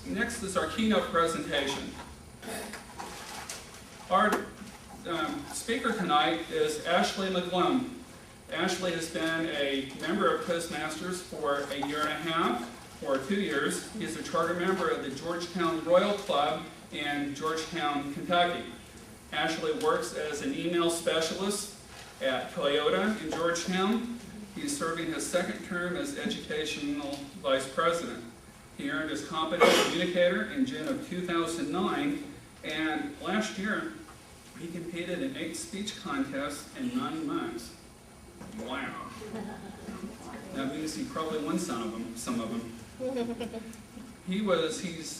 Next is our keynote presentation. Our speaker tonight is Ashley McClone. Ashley has been a member of Toastmasters for a year and a half, or 2 years. He's a charter member of the Georgetown Royal Club in Georgetown, Kentucky. Ashley works as an email specialist at Toyota in Georgetown. He's serving his second term as educational vice president. He earned his competent communicator in June of 2009, and last year he competed in 8 speech contests in 9 months. Wow. That means he probably won some of them. He's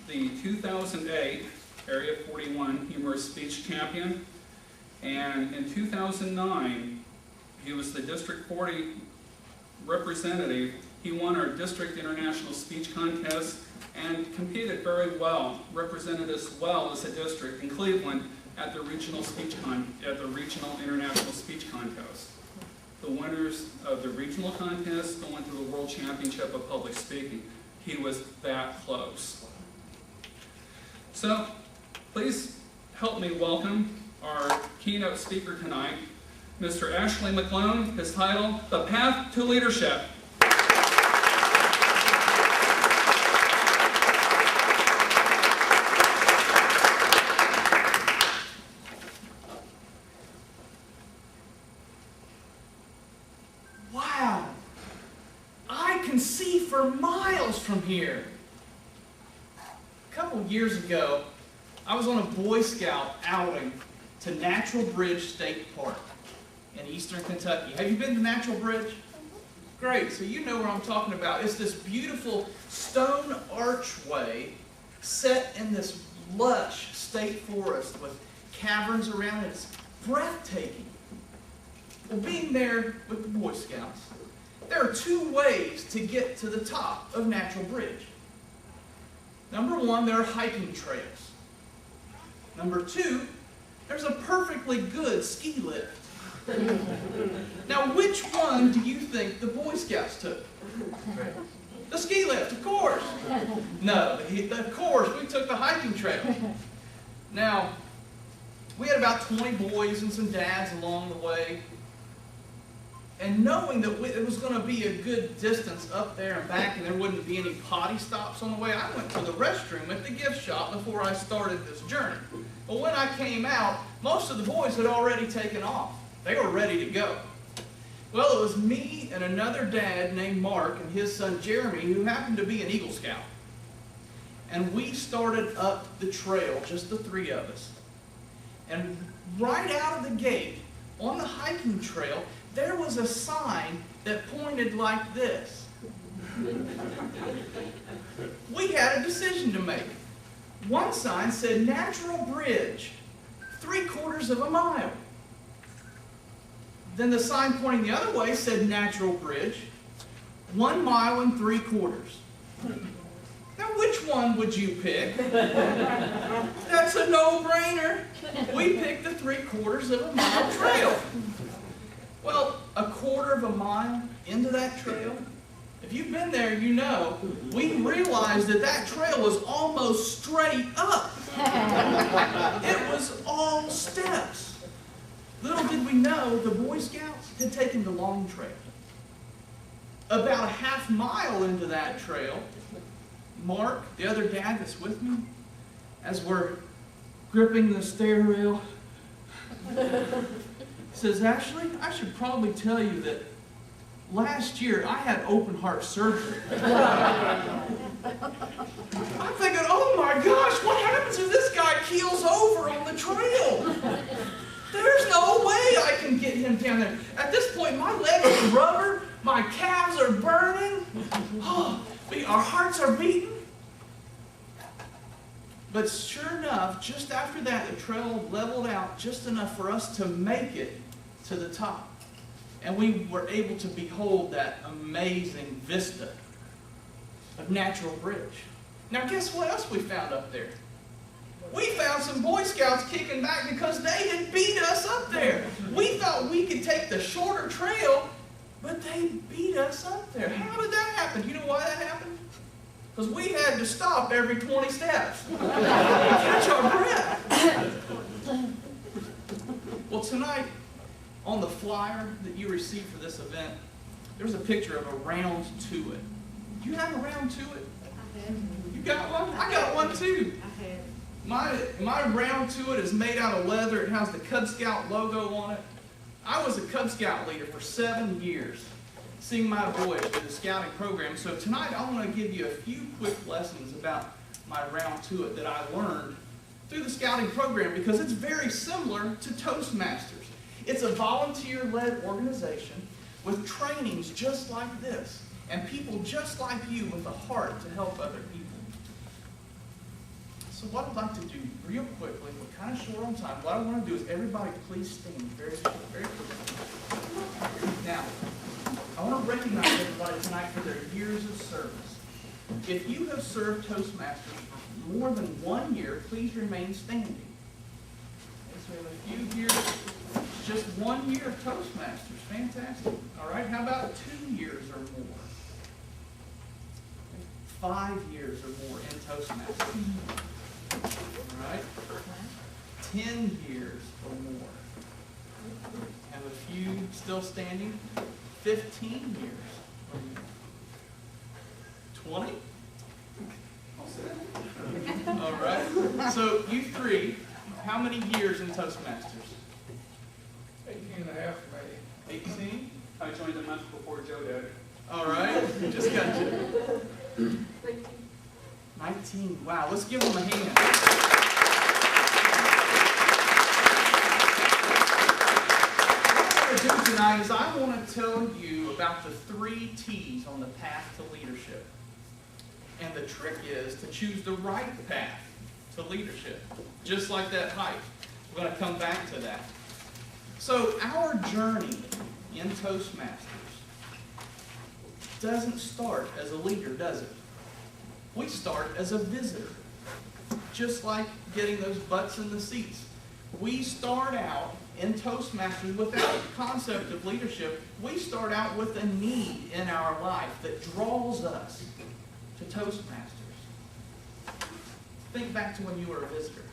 the 2008 Area 41 Humorous Speech Champion, and in 2009 he was the District 40 representative. He won our District International Speech Contest and competed very well, represented us well as a district in Cleveland at the Regional International Speech Contest. The winners of the regional contest going to the World Championship of Public Speaking. He was that close. So, please help me welcome our keynote speaker tonight, Mr. Ashley McClone. His title, The Path to Leadership. Wow! I can see for miles from here. A couple years ago, I was on a Boy Scout outing to Natural Bridge State Park in eastern Kentucky. Have you been to Natural Bridge? Great, so you know what I'm talking about. It's this beautiful stone archway set in this lush state forest with caverns around it. It's breathtaking. Well, being there with the Boy Scouts, there are 2 ways to get to the top of Natural Bridge. Number 1, there are hiking trails. Number 2, there's a perfectly good ski lift. Now, which one do you think the Boy Scouts took? The ski lift, of course. No, of course, we took the hiking trail. Now, we had about 20 boys and some dads along the way. And knowing that it was going to be a good distance up there and back and there wouldn't be any potty stops on the way, I went to the restroom at the gift shop before I started this journey. But when I came out, most of the boys had already taken off. They were ready to go. Well, it was me and another dad named Mark and his son Jeremy, who happened to be an Eagle Scout. And we started up the trail, just the 3 of us. And right out of the gate, on the hiking trail, there was a sign that pointed like this. We had a decision to make. One sign said Natural Bridge, 3/4 of a mile. Then the sign pointing the other way said Natural Bridge, 1 mile and 3/4. Now, which one would you pick? That's a no-brainer. We picked the 3/4 of a mile trail. Well, 1/4 of a mile into that trail, if you've been there, you know, we realized that that trail was almost straight up. It was all steps. Little did we know, the Boy Scouts had taken the long trail. About a half mile into that trail, Mark, the other dad that's with me, as we're gripping the stair rail, says, Ashley, I should probably tell you that last year I had open heart surgery. I'm thinking, oh my gosh, what happens if this guy keels over on the trail? There's no way I can get him down there. At this point, my legs are rubber, my calves are burning, our hearts are beating. But sure enough, just after that, the trail leveled out just enough for us to make it to the top. And we were able to behold that amazing vista of Natural Bridge. Now, guess what else we found up there? We found some Boy Scouts kicking back because they had beat us up there. We thought we could take the shorter trail, but they beat us up there. How did that happen? Do you know why that happened? because we had to stop every 20 steps. Catch our breath. Well, tonight, on the flyer that you received for this event, there's a picture of a round to it. Do you have a round to it? I have. You got one? I got one too. I have. My round to it is made out of leather. It has the Cub Scout logo on it. I was a Cub Scout leader for 7 years, seeing my boys through the scouting program. So tonight I want to give you a few quick lessons about my round to it that I learned through the scouting program, because it's very similar to Toastmasters. It's a volunteer-led organization with trainings just like this, and people just like you with a heart to help other people. So what I'd like to do real quickly, we're kind of short on time, what I want to do is everybody please stand very quickly. Now, I want to recognize everybody tonight for their years of service. If you have served Toastmasters for more than 1 year, please remain standing. Okay, so we have a few here, just 1 year of Toastmasters, fantastic. All right, how about 2 years or more? 5 years or more in Toastmasters. All right, 10 years or more. Have a few still standing. 15 years or more. 20? All right. So you three, how many years in Toastmasters? 18 and a half, maybe. 18? I joined a month before Joe did. All right. You just got you. 19. Wow. Let's give them a hand. What I'm going to do tonight is I want to tell you about the 3 T's on the path to leadership. And the trick is to choose the right path to leadership, just like that hike. We're going to come back to that. So our journey in Toastmasters doesn't start as a leader, does it? We start as a visitor, just like getting those butts in the seats. We start out in Toastmasters without the concept of leadership. We start out with a need in our life that draws us to Toastmasters. Think back to when you were a visitor.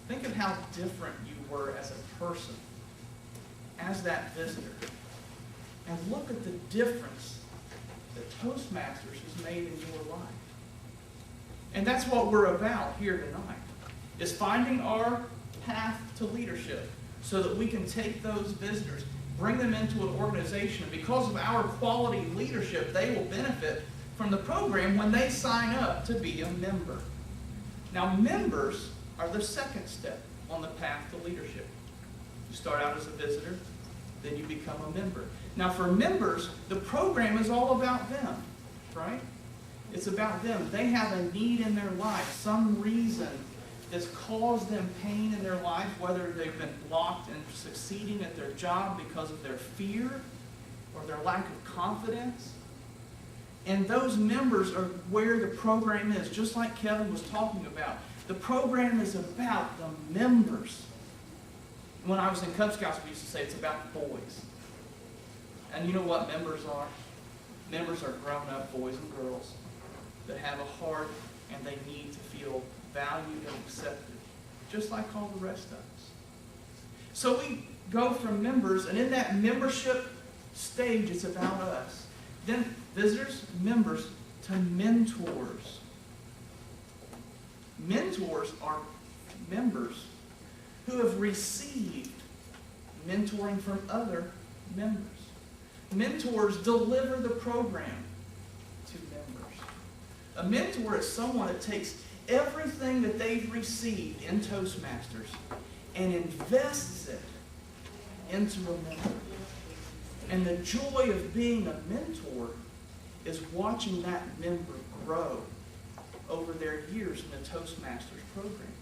Think of how different you were as a person, as that visitor. And look at the difference that Toastmasters has made in your life. And that's what we're about here tonight, is finding our path to leadership so that we can take those visitors, bring them into an organization, and because of our quality leadership, they will benefit from the program when they sign up to be a member. Now, members are the second step on the path to leadership. You start out as a visitor, then you become a member. Now, for members, the program is all about them, right? It's about them. They have a need in their life, some reason that's caused them pain in their life, whether they've been blocked in succeeding at their job because of their fear or their lack of confidence. And those members are where the program is, just like Kevin was talking about. The program is about the members. When I was in Cub Scouts, we used to say it's about the boys. And you know what members are? Members are grown-up boys and girls that have a heart and they need to feel valued and accepted, just like all the rest of us. So we go from members, and in that membership stage, it's about us. Then visitors, members, to mentors. Mentors are members who have received mentoring from other members. Mentors deliver the program to members. A mentor is someone that takes everything that they've received in Toastmasters and invests it into a member. And the joy of being a mentor is watching that member grow over their years in the Toastmasters program.